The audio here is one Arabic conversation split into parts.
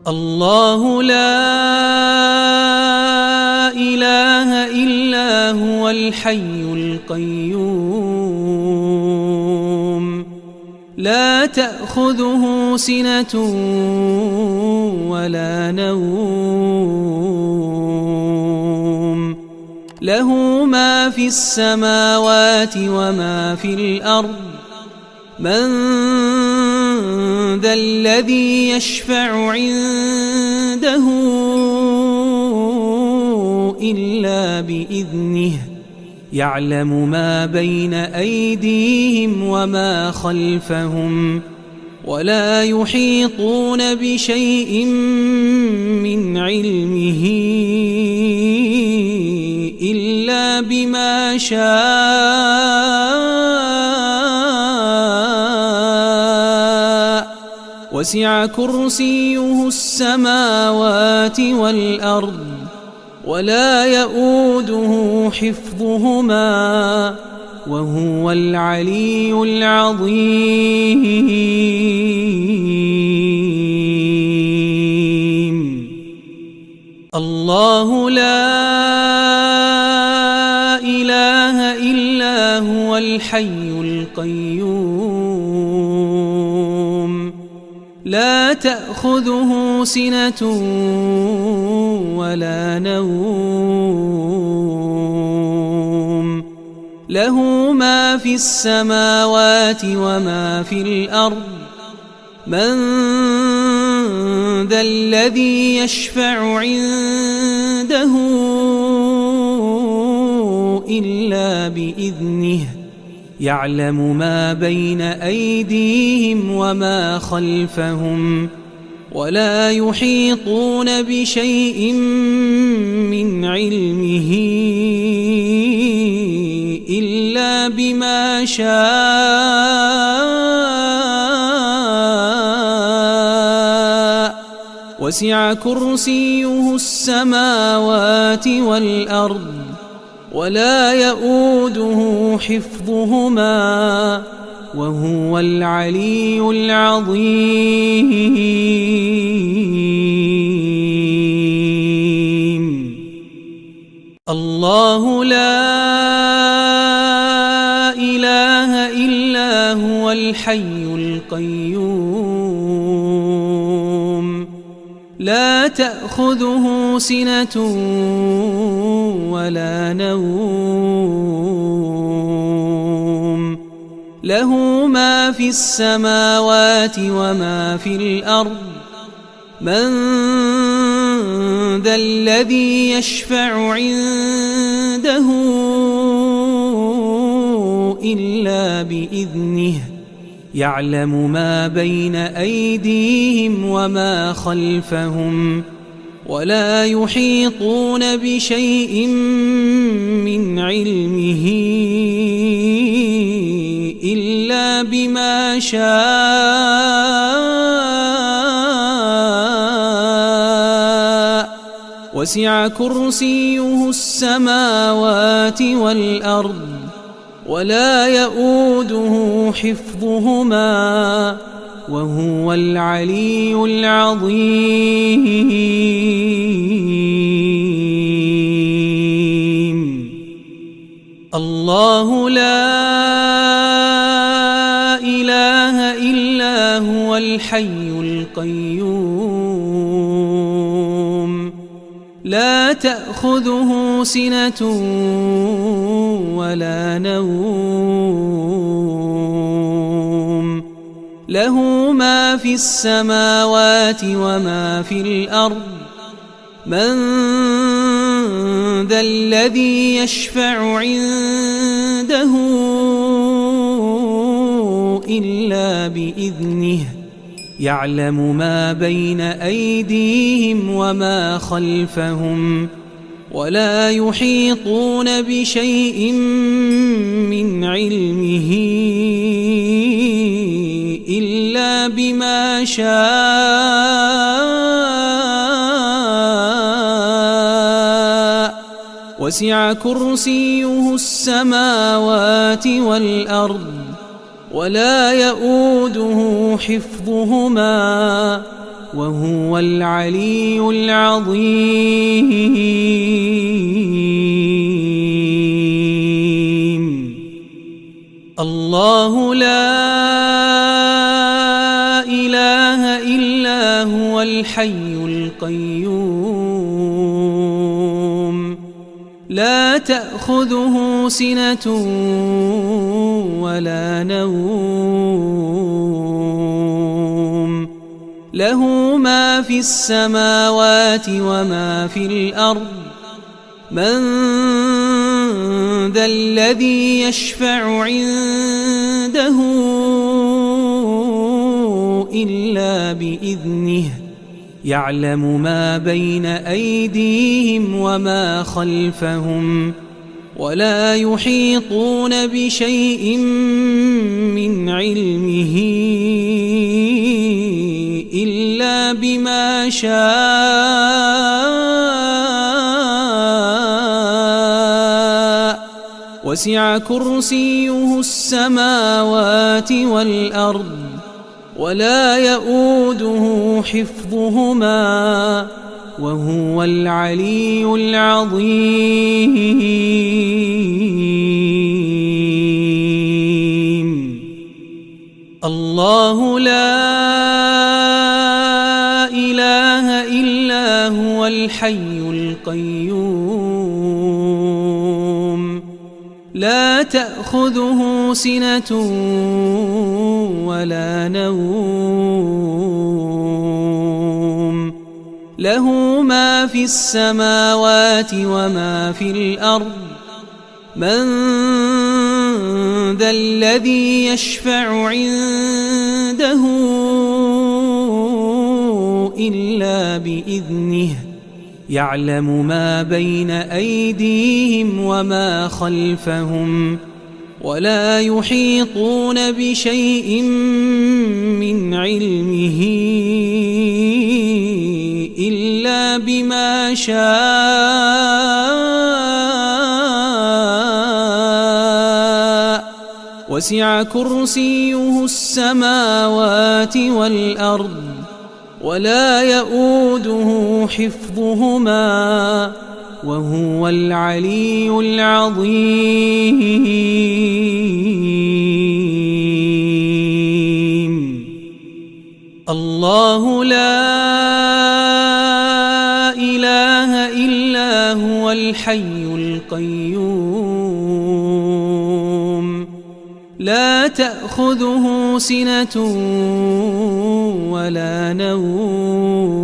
الله لا إله إلا هو الحي القيوم لا تأخذه سنة ولا نوم له ما في السماوات وما في الأرض من ذا الذي يشفع عنده إلا بإذنه يعلم ما بين أيديهم وما خلفهم ولا يحيطون بشيء من علمه إلا بما شاء وسع كرسيه السماوات والأرض ولا يؤوده حفظهما وهو العلي العظيم الله لا إله إلا هو الحي القيوم لا تأخذه سنة ولا نوم له ما في السماوات وما في الأرض من ذا الذي يشفع عنده إلا بإذنه يعلم ما بين أيديهم وما خلفهم ولا يحيطون بشيء من علمه إلا بما شاء وسع كرسيه السماوات والأرض ولا يؤوده حفظهما وهو العلي العظيم الله لا إله إلا هو الحي القيوم لا تأخذه سنة ولا نوم له ما في السماوات وما في الأرض من ذا الذي يشفع عنده إلا بإذنه يعلم ما بين أيديهم وما خلفهم ولا يحيطون بشيء من علمه إلا بما شاء وسع كرسيه السماوات والأرض ولا يؤوده حفظهما وهو العلي العظيم الله لا إله إلا هو الحي القيوم لا تأخذه سنة ولا نوم له ما في السماوات وما في الأرض من ذا الذي يشفع عنده إلا بإذنه يعلم ما بين أيديهم وما خلفهم ولا يحيطون بشيء من علمه إلا بما شاء وسع كرسيه السماوات والأرض ولا يؤوده حفظهما وهو العلي العظيم. الله لا إله إلا هو الحي القيوم لا تأخذه سنة ولا نوم له ما في السماوات وما في الأرض من ذا الذي يشفع عنده إلا بإذنه يعلم ما بين أيديهم وما خلفهم ولا يحيطون بشيء من علمه إلا بما شاء وسع كرسيه السماوات والأرض ولا يؤوده حفظهما وهو العلي العظيم. الله لا إله إلا هو الحي القيوم لا تأخذه سنة ولا نوم له ما في السماوات وما في الأرض من ذا الذي يشفع عنده إلا بإذنه يعلم ما بين أيديهم وما خلفهم ولا يحيطون بشيء من علمه إلا بما شاء وسع كرسيه السماوات والأرض ولا يؤوده حفظهما وهو العلي العظيم. الله لا إله إلا هو الحي القيوم لا تأخذه سنة ولا نوم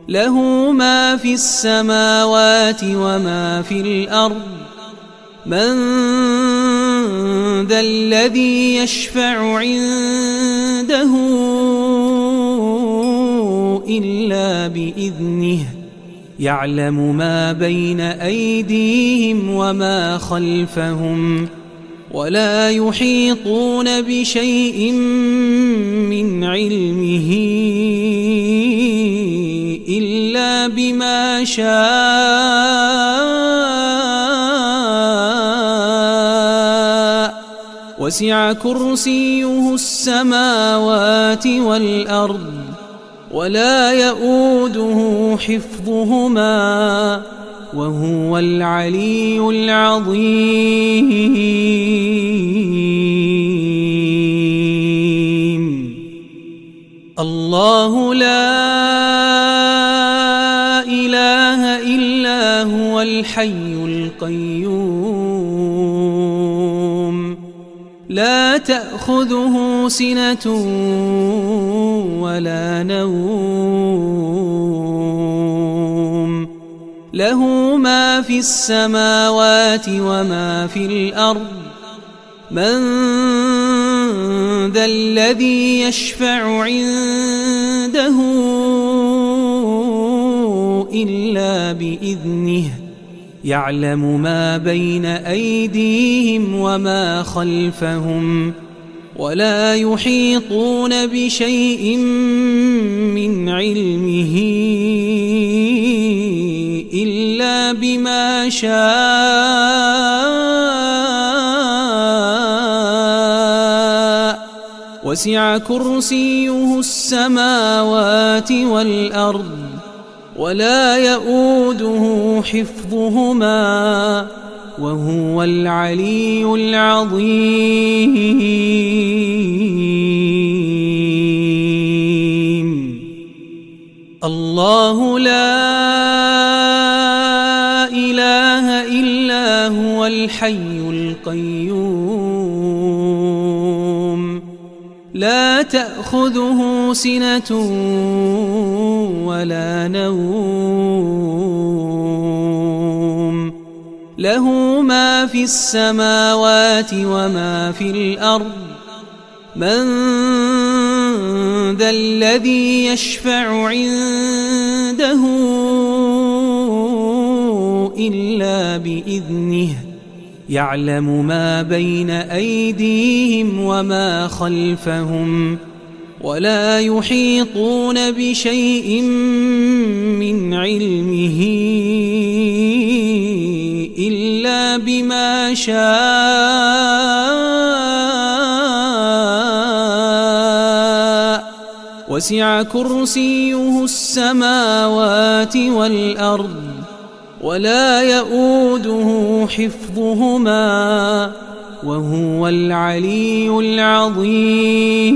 له ما في السماوات وما في الأرض من ذا الذي يشفع عنده إلا بإذنه يعلم ما بين أيديهم وما خلفهم ولا يحيطون بشيء من علمه إلا بما شاء وسع كرسيه السماوات والأرض ولا يؤوده حفظهما وهو العلي العظيم. الله لا إله إلا هو الحي القيوم لا تأخذه سنة ولا نوم له ما في السماوات وما في الأرض من ذا الذي يشفع عنده إلا بإذنه يعلم ما بين أيديهم وما خلفهم ولا يحيطون بشيء من علمه إلا بما شاء وسع كرسيه السماوات والأرض ولا يؤوده حفظهما وهو العلي العظيم. الله لا إله إلا هو الحي القيوم لا تأخذه سنة ولا نوم له ما في السماوات وما في الأرض من ذا الذي يشفع عنده إلا بإذنه يعلم ما بين أيديهم وما خلفهم ولا يحيطون بشيء من علمه إلا بما شاء وسع كرسيه السماوات والأرض ولا يؤوده حفظهما وهو العلي العظيم.